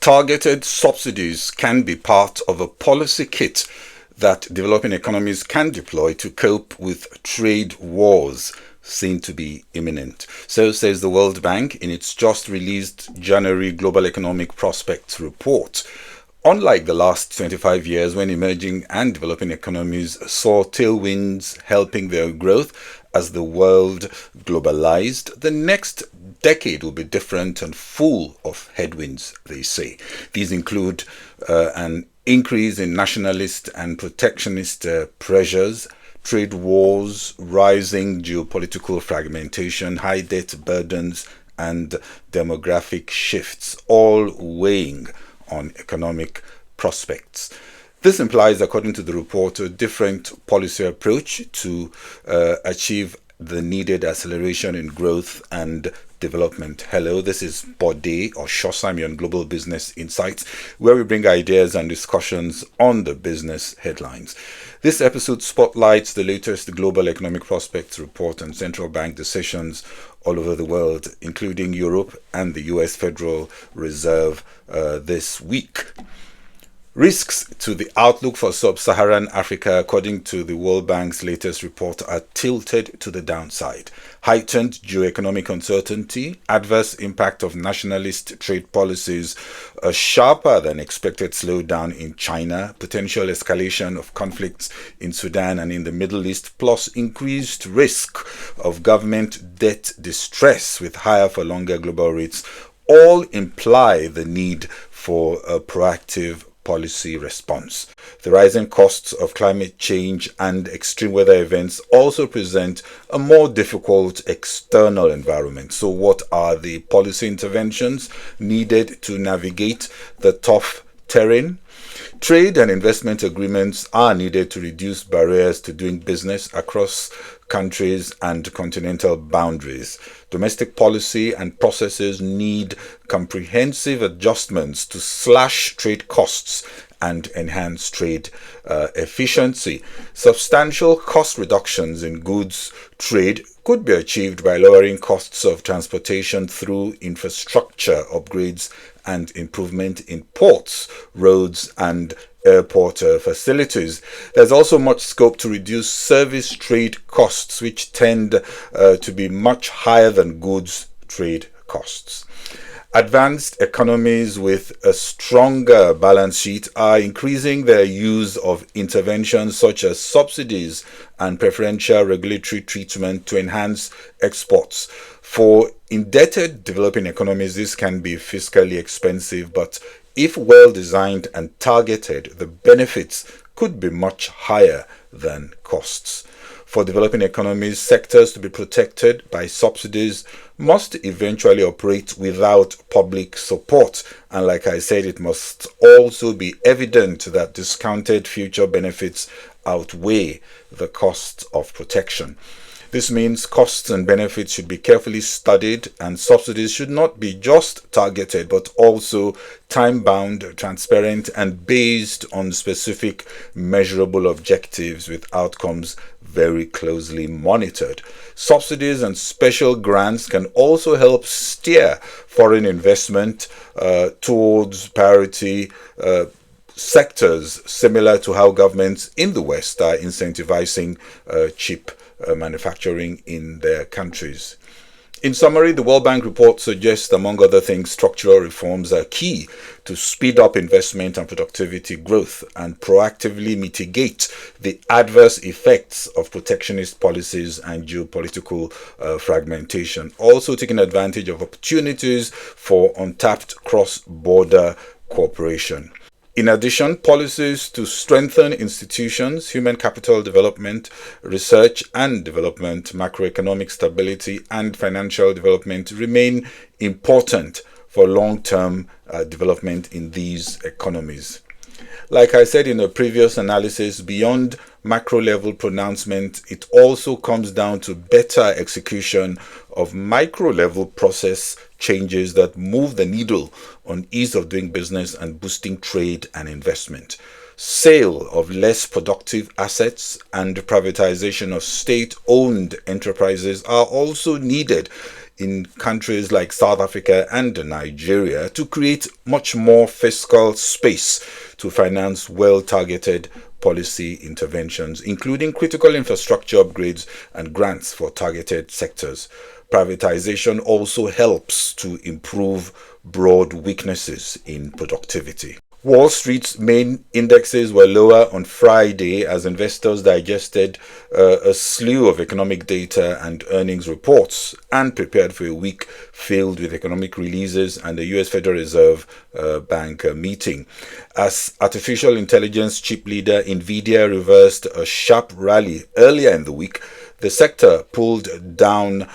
Targeted subsidies can be part of a policy kit that developing economies can deploy to cope with trade wars seen to be imminent. So says the World Bank in its just released January Global Economic Prospects report. Unlike the last 25 years when emerging and developing economies saw tailwinds helping their growth as the world globalized, the next decade will be different and full of headwinds, they say. These include an increase in nationalist and protectionist pressures, trade wars, rising geopolitical fragmentation, high debt burdens, and demographic shifts, all weighing on economic prospects. This implies, according to the report, a different policy approach to achieve the needed acceleration in growth and development. Hello, this is Bode or Shosami on Global Business Insights, where we bring ideas and discussions on the business headlines. This episode spotlights the latest Global Economic Prospects report and central bank decisions all over the world, including Europe and the US Federal Reserve this week. Risks to the outlook for sub-Saharan Africa, according to the World Bank's latest report, are tilted to the downside. Heightened geoeconomic uncertainty, adverse impact of nationalist trade policies, a sharper than expected slowdown in China, potential escalation of conflicts in Sudan and in the Middle East, plus increased risk of government debt distress with higher for longer global rates, all imply the need for a proactive policy response. The rising costs of climate change and extreme weather events also present a more difficult external environment. So what are the policy interventions needed to navigate the tough terrain? Trade and investment agreements are needed to reduce barriers to doing business across countries and continental boundaries. Domestic policy and processes need comprehensive adjustments to slash trade costs and enhance trade efficiency. Substantial cost reductions in goods trade could be achieved by lowering costs of transportation through infrastructure upgrades and improvement in ports, roads, and airport facilities. There's also much scope to reduce service trade costs, which tend to be much higher than goods trade costs. Advanced economies with a stronger balance sheet are increasing their use of interventions such as subsidies and preferential regulatory treatment to enhance exports. For indebted developing economies, this can be fiscally expensive, but if well designed and targeted, the benefits could be much higher than costs. For developing economies, sectors to be protected by subsidies must eventually operate without public support. And like I said, it must also be evident that discounted future benefits outweigh the costs of protection. This means costs and benefits should be carefully studied, and subsidies should not be just targeted but also time-bound, transparent, and based on specific measurable objectives with outcomes very closely monitored. Subsidies and special grants can also help steer foreign investment towards priority sectors, similar to how governments in the West are incentivizing cheap manufacturing in their countries. In summary, the World Bank report suggests, among other things, structural reforms are key to speed up investment and productivity growth and proactively mitigate the adverse effects of protectionist policies and geopolitical fragmentation, also taking advantage of opportunities for untapped cross-border cooperation. In addition, policies to strengthen institutions, human capital development, research and development, macroeconomic stability, and financial development remain important for long-term development in these economies. Like I said in a previous analysis, beyond macro-level pronouncement, it also comes down to better execution of micro-level process changes that move the needle on ease of doing business and boosting trade and investment. Sale of less productive assets and privatization of state-owned enterprises are also needed in countries like South Africa and Nigeria to create much more fiscal space to finance well-targeted policy interventions, including critical infrastructure upgrades and grants for targeted sectors. Privatization also helps to improve broad weaknesses in productivity. Wall Street's main indexes were lower on Friday as investors digested a slew of economic data and earnings reports and prepared for a week filled with economic releases and the US Federal Reserve Bank meeting. As artificial intelligence chip leader Nvidia reversed a sharp rally earlier in the week, the sector pulled down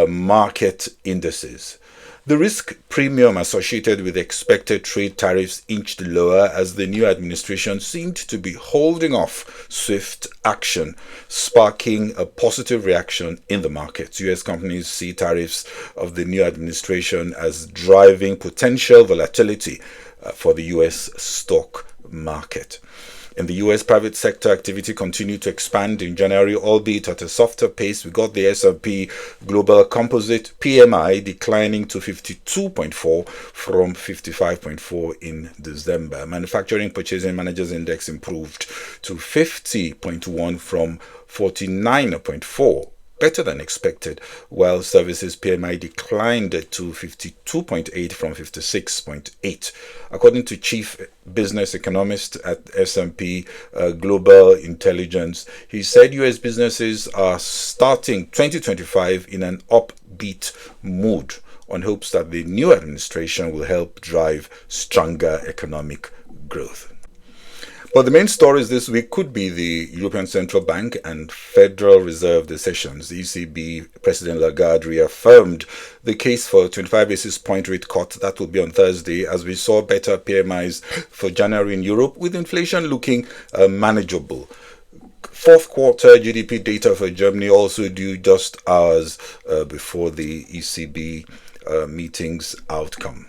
market indices. The risk premium associated with expected trade tariffs inched lower as the new administration seemed to be holding off swift action, sparking a positive reaction in the markets. US companies see tariffs of the new administration as driving potential volatility for the US stock market. In the US, private sector activity continued to expand in January, albeit at a softer pace. We got the S&P Global Composite PMI declining to 52.4 from 55.4 in December. Manufacturing Purchasing Managers Index improved to 50.1 from 49.4. Better than expected, while services PMI declined to 52.8 from 56.8. According to chief business economist at S&P Global Intelligence, he said US businesses are starting 2025 in an upbeat mood on hopes that the new administration will help drive stronger economic growth. But the main stories this week could be the European Central Bank and Federal Reserve decisions. The ECB President Lagarde reaffirmed the case for a 25 basis point rate cut. That will be on Thursday, as we saw better PMIs for January in Europe, with inflation looking manageable. Fourth quarter GDP data for Germany also due just hours before the ECB meeting's outcome.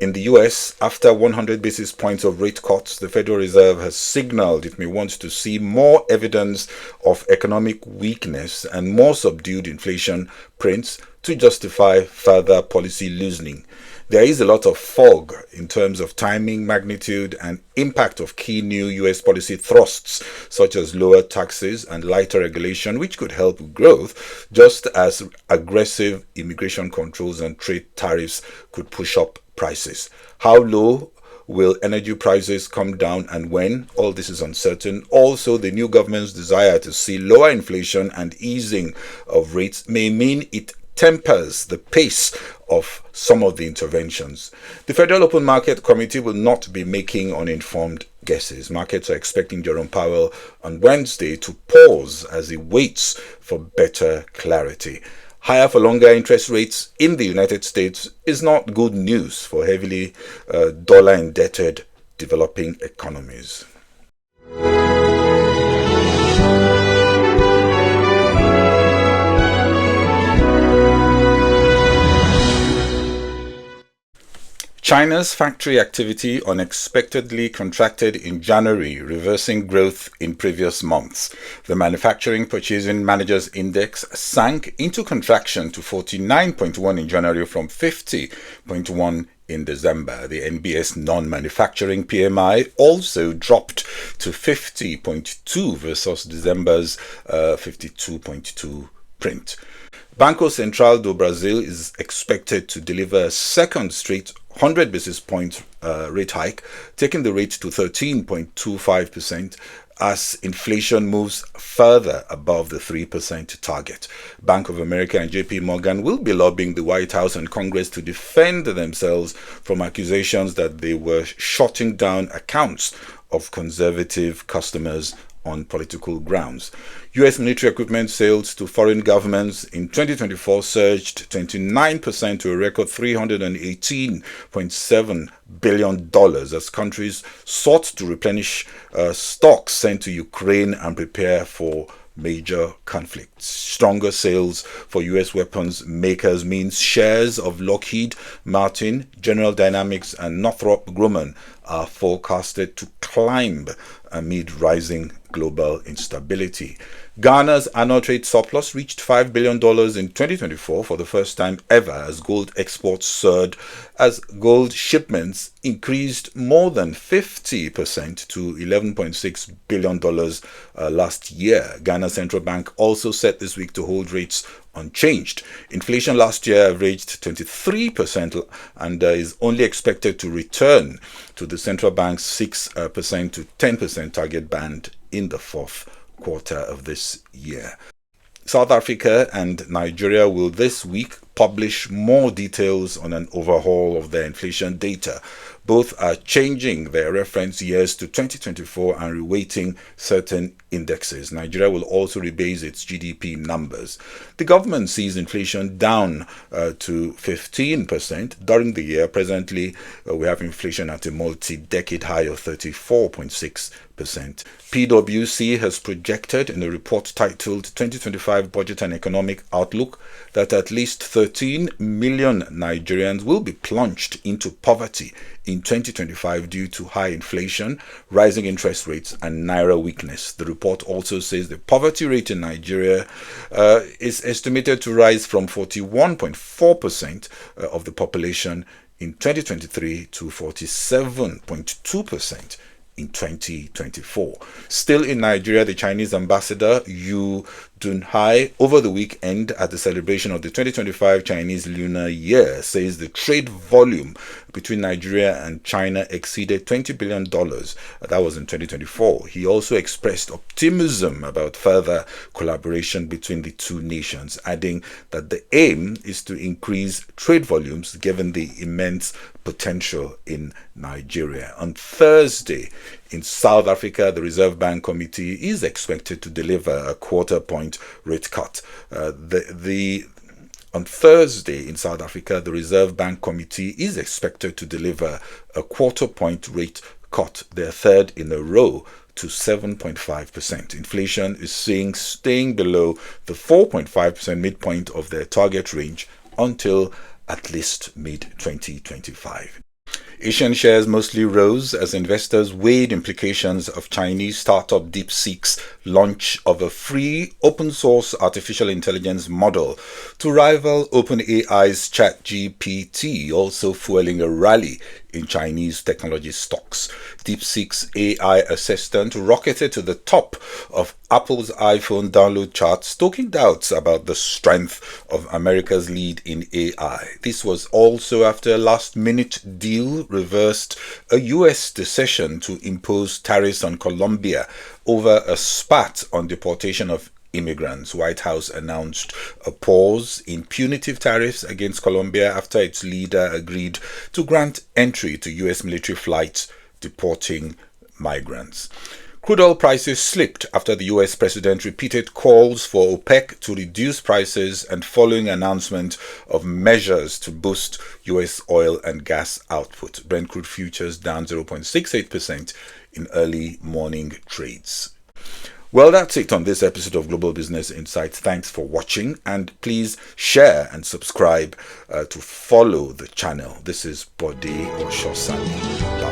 In the US, after 100 basis points of rate cuts, the Federal Reserve has signaled it may want to see more evidence of economic weakness and more subdued inflation prints to justify further policy loosening. There is a lot of fog in terms of timing, magnitude, and impact of key new US policy thrusts, such as lower taxes and lighter regulation, which could help growth, just as aggressive immigration controls and trade tariffs could push up prices. How low will energy prices come down and when? All this is uncertain. Also, the new government's desire to see lower inflation and easing of rates may mean it tempers the pace of some of the interventions. The Federal Open Market Committee will not be making uninformed guesses. Markets are expecting Jerome Powell on Wednesday to pause as he waits for better clarity. Higher for longer interest rates in the United States is not good news for heavily dollar-indebted developing economies. China's factory activity unexpectedly contracted in January, reversing growth in previous months. The Manufacturing Purchasing Managers Index sank into contraction to 49.1 in January from 50.1 in December. The NBS non-manufacturing PMI also dropped to 50.2 versus December's 52.2 print. Banco Central do Brasil is expected to deliver a second straight 100 basis point rate hike, taking the rate to 13.25% as inflation moves further above the 3% target. Bank of America and JP Morgan will be lobbying the White House and Congress to defend themselves from accusations that they were shutting down accounts of conservative customers on political grounds. U.S. military equipment sales to foreign governments in 2024 surged 29% to a record $318.7 billion as countries sought to replenish stocks sent to Ukraine and prepare for major conflicts. Stronger sales for U.S. weapons makers means shares of Lockheed Martin, General Dynamics, and Northrop Grumman are forecasted to climb amid rising global instability. Ghana's annual trade surplus reached $5 billion in 2024 for the first time ever as gold exports soared, as gold shipments increased more than 50% to $11.6 billion last year. Ghana's central bank also set this week to hold rates unchanged. Inflation last year averaged 23% and is only expected to return to the central bank's 6% to 10% target band in the fourth quarter of this year. South Africa and Nigeria will this week publish more details on an overhaul of their inflation data. Both are changing their reference years to 2024 and reweighting certain indexes. Nigeria will also rebase its GDP numbers. The government sees inflation down to 15% during the year. Presently, we have inflation at a multi-decade high of 34.6%. PwC has projected in a report titled 2025 Budget and Economic Outlook that at least 13 million Nigerians will be plunged into poverty in 2025 due to high inflation, rising interest rates, and naira weakness. The report also says the poverty rate in Nigeria is estimated to rise from 41.4% of the population in 2023 to 47.2% in 2024. Still in Nigeria, the Chinese ambassador Yu Dunhai over the weekend at the celebration of the 2025 Chinese Lunar Year says the trade volume between Nigeria and China exceeded $20 billion. That was in 2024. He also expressed optimism about further collaboration between the two nations, adding that the aim is to increase trade volumes given the immense potential in Nigeria. On Thursday, in South Africa, the Reserve Bank Committee is expected to deliver a quarter-point rate cut. On Thursday in South Africa, the Reserve Bank Committee is expected to deliver a quarter-point rate cut, their third in a row, to 7.5%. Inflation is staying below the 4.5% midpoint of their target range until at least mid-2025. Asian shares mostly rose as investors weighed implications of Chinese startup Deepseek's launch of a free open-source artificial intelligence model to rival OpenAI's ChatGPT, also fueling a rally in Chinese technology stocks. Deepseek's AI assistant rocketed to the top of Apple's iPhone download charts, stoking doubts about the strength of America's lead in AI. This was also after a last-minute deal reversed a US decision to impose tariffs on Colombia over a spat on deportation of immigrants. White House announced a pause in punitive tariffs against Colombia after its leader agreed to grant entry to US military flights deporting migrants. Crude oil prices slipped after the US president repeated calls for OPEC to reduce prices and following announcement of measures to boost US oil and gas output. Brent crude futures down 0.68% in early morning trades. Well, that's it on this episode of Global Business Insights. Thanks for watching, and please share and subscribe to follow the channel. This is Bode Oshosani.